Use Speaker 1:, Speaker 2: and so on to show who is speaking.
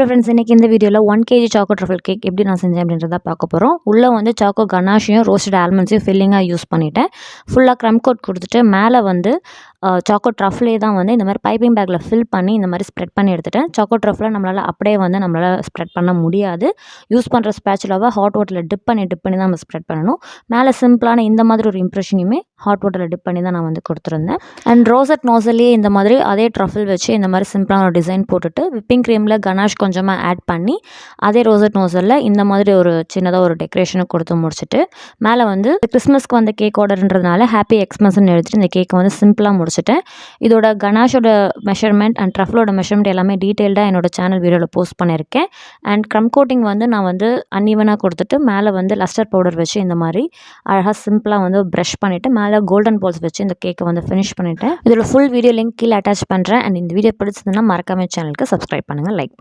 Speaker 1: Hello friends, இன்றைக்கி இந்த வீடியோவில் 1 kg சாக்கோ ட்ரஃபிள் கேக் எப்படி நான் செஞ்சேன் அப்படின்றத பார்க்க போகிறோம். உள்ளே வந்து சாக்கோ கனாஷையும் ரோஸ்டட் ஆல்மண்ட்ஸையும் ஃபில்லிங்காக யூஸ் பண்ணிவிட்டேன். ஃபுல்லாக க்ரம் கோட் கொடுத்துட்டு மேலே வந்து சாக்கோ ட்ரஃப்லே தான் வந்து இந்த மாதிரி பைப்பிங் பேக்கில் ஃபில் பண்ணி இந்த மாதிரி ஸ்ப்ரெட் பண்ணி எடுத்துட்டேன். சாக்கோ ட்ரஃபில் நம்மளால் அப்படியே வந்து நம்மளால் ஸ்ப்ரெட் பண்ண முடியாது. யூஸ் பண்ணுற ஸ்பேச்சுலாவை ஹாட் வாட்டரில் டிப் பண்ணி தான் நம்ம ஸ்ப்ரெட் பண்ணணும். மேலே சிம்பிளான இந்த மாதிரி ஒரு இம்ப்ரெஷனையுமே ஹாட் வாட்டரில் டிப் பண்ணி தான் நான் வந்து கொடுத்துருந்தேன். அண்ட் ரோசட் நோசல்லையே இந்த மாதிரி அதே ட்ரஃபில் வச்சு இந்த மாதிரி சிம்பிளான ஒரு டிசைன் போட்டுட்டு விப்பிங் க்ரீமில் கனாஷ் கொஞ்சமாக ஆட் பண்ணி அதே ரோசட் நோசலில் இந்த மாதிரி ஒரு சின்னதாக ஒரு டெக்கரேஷனை கொடுத்து முடிச்சுட்டு மேலே வந்து கிறிஸ்மஸ்க்கு வந்த கேக் ஆர்டர்ன்றதுனால ஹாப்பி எக்ஸ்மஸ்ன்னு எழுதிட்டு இந்த கேக்கை வந்து சிம்பிளாக முடிச்சுட்டேன். இதோட கனாஷோட மெஷர்மெண்ட் அண்ட் ட்ரஃபிலோட மெஷர்மெண்ட் எல்லாமே டீட்டெயில்டாக என்னோட சேனல் வீடியோவில் போஸ்ட் பண்ணியிருக்கேன். அண்ட் க்ரம் கோட்டிங் வந்து நான் வந்து அன்ஈவனாக கொடுத்துட்டு மேலே வந்து லஸ்டர் பவுடர் வச்சு இந்த மாதிரி அழகாக சிம்பிளாக வந்து ப்ரஷ் பண்ணிவிட்டு மேலே கோல்டன் பால்ஸ் வச்சு இந்த கேக்கை வந்து ஃபினிஷ் பண்ணிவிட்டேன். இதோட ஃபுல் வீடியோ லிங்க் கீழே அட்டாச் பண்ணுறேன். அண்ட் இந்த வீடியோ பிடிச்சதுன்னா மறக்காம சேனலுக்கு சப்ஸ்கிரைப் பண்ணுங்கள், லைக் பண்ணுங்கள்.